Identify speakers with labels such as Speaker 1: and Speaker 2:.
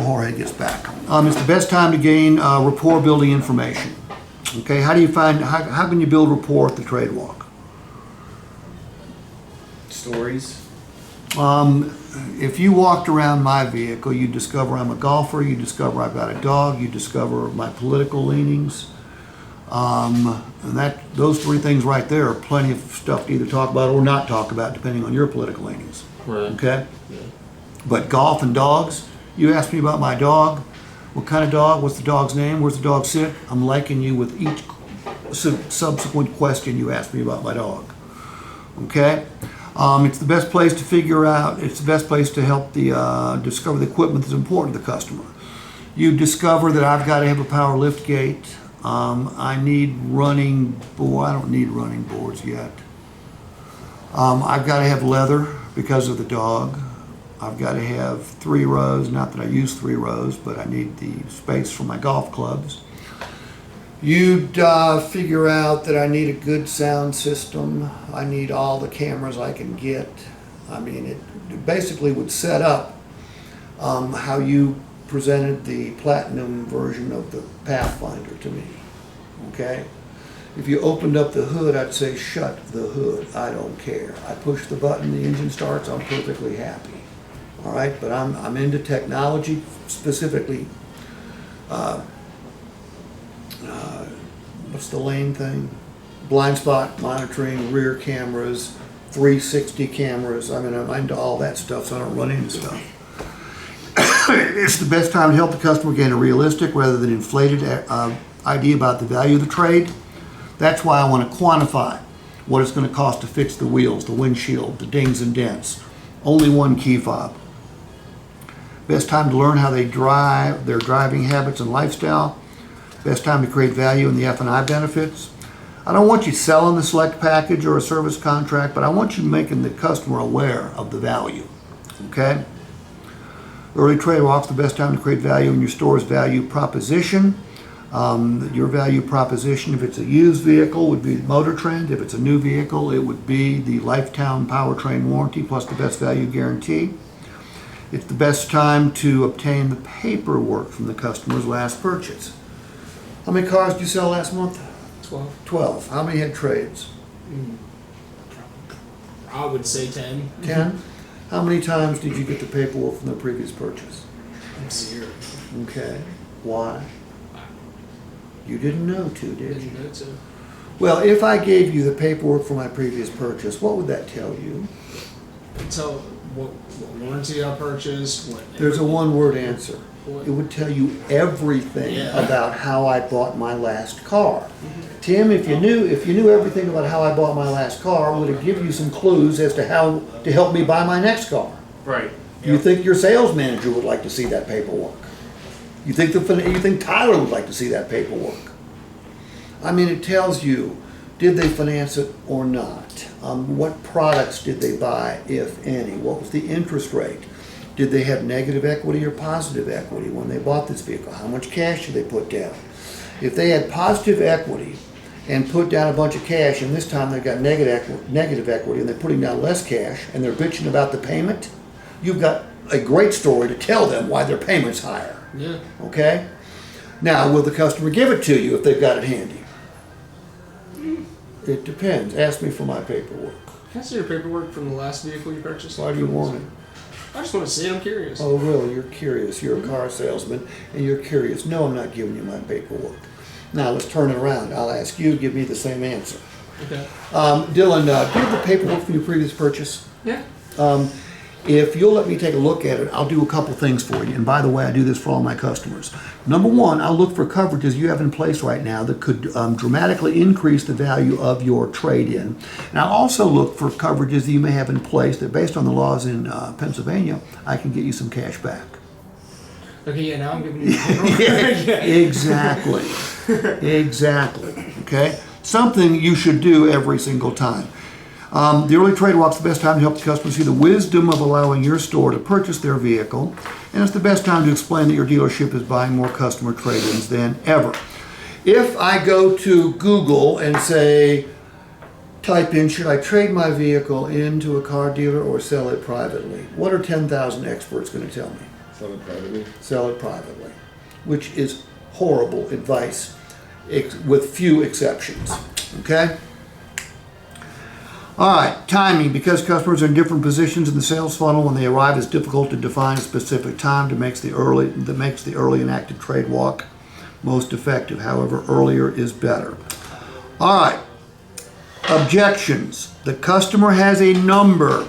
Speaker 1: before Jorge gets back. It's the best time to gain rapport building information. Okay, how can you build rapport at the trade walk?
Speaker 2: Stories.
Speaker 1: If you walked around my vehicle, you discover I'm a golfer, you discover I've got a dog, you discover my political leanings. And those three things right there are plenty of stuff to either talk about or not talk about, depending on your political leanings.
Speaker 2: Right.
Speaker 1: Okay?
Speaker 2: Yeah.
Speaker 1: But golf and dogs, you asked me about my dog. What kind of dog? What's the dog's name? Where's the dog sit? I'm liking you with each subsequent question you ask me about my dog. Okay? It's the best place to figure out, it's the best place to help discover the equipment that's important to the customer. You discover that I've got to have a power lift gate. I need running board. I don't need running boards yet. I've got to have leather because of the dog. I've got to have 3 rows, not that I use 3 rows, but I need the space for my golf clubs. You'd figure out that I need a good sound system. I need all the cameras I can get. I mean, it basically would set up how you presented the platinum version of the Pathfinder to me, okay? If you opened up the hood, I'd say, shut the hood, I don't care. I push the button, the engine starts, I'm perfectly happy, all right? But I'm into technology, specifically, what's the lane thing? Blind spot monitoring, rear cameras, 360 cameras. I mean, I'm into all that stuff, so I don't run into stuff. It's the best time to help the customer gain a realistic rather than inflated idea about the value of the trade. That's why I want to quantify what it's going to cost to fix the wheels, the windshield, the dings and dents. Only one key fob. Best time to learn how they drive, their driving habits and lifestyle. Best time to create value in the F&I benefits. I don't want you selling the select package or a service contract, but I want you making the customer aware of the value, okay? Early trade walks, the best time to create value in your store's value proposition. Your value proposition, if it's a used vehicle, would be Motor Trend. If it's a new vehicle, it would be the lifetime powertrain warranty plus the best value guarantee. It's the best time to obtain the paperwork from the customer's last purchase. How many cars did you sell last month?
Speaker 2: 12.
Speaker 1: 12. How many had trades?
Speaker 2: I would say 10.
Speaker 1: 10. How many times did you get the paperwork from the previous purchase?
Speaker 2: 0.
Speaker 1: Okay. Why? You didn't know to, did you?
Speaker 2: Didn't know to.
Speaker 1: Well, if I gave you the paperwork for my previous purchase, what would that tell you?
Speaker 2: Tell what warranty I purchased.
Speaker 1: There's a one-word answer.
Speaker 2: What?
Speaker 1: It would tell you everything about how I bought my last car.
Speaker 2: Mm-hmm.
Speaker 1: Tim, if you knew everything about how I bought my last car, would it give you some clues as to how to help me buy my next car?
Speaker 2: Right.
Speaker 1: You think your sales manager would like to see that paperwork? You think Tyler would like to see that paperwork? I mean, it tells you, did they finance it or not? What products did they buy, if any? What was the interest rate? Did they have negative equity or positive equity when they bought this vehicle? How much cash did they put down? If they had positive equity and put down a bunch of cash, and this time they've got negative equity and they're putting down less cash and they're bitching about the payment, you've got a great story to tell them why their payment's higher.
Speaker 2: Yeah.
Speaker 1: Okay? Now, will the customer give it to you if they've got it handy? It depends. Ask me for my paperwork.
Speaker 2: Can I see your paperwork from the last vehicle you purchased?
Speaker 1: Why do you want it?
Speaker 2: I just want to see it. I'm curious.
Speaker 1: Oh, really? You're curious. You're a car salesman, and you're curious. No, I'm not giving you my paperwork. Now, let's turn it around. I'll ask you, give me the same answer.
Speaker 2: Okay.
Speaker 1: Dylan, do you have the paperwork from your previous purchase?
Speaker 2: Yeah.
Speaker 1: If you'll let me take a look at it, I'll do a couple things for you. And by the way, I do this for all my customers. Number one, I'll look for coverages you have in place right now that could dramatically increase the value of your trade-in. And I'll also look for coverages that you may have in place that, based on the laws in Pennsylvania, I can get you some cash back.
Speaker 2: Okay, yeah, now I'm giving you the
Speaker 1: Exactly. Exactly. Okay? Something you should do every single time. The early trade walk's the best time to help the customer see the wisdom of allowing your store to purchase their vehicle, and it's the best time to explain that your dealership is buying more customer trade-ins than ever. If I go to Google and say, type in, should I trade my vehicle into a car dealer or sell it privately? What are 10,000 experts going to tell me?
Speaker 3: Sell it privately.
Speaker 1: Sell it privately, which is horrible advice, with few exceptions. Okay? All right, timing. Because customers are in different positions in the sales funnel when they arrive, it's difficult to define a specific time that makes the early and active trade walk most effective. However, earlier is better. All right. Objections. The customer has a number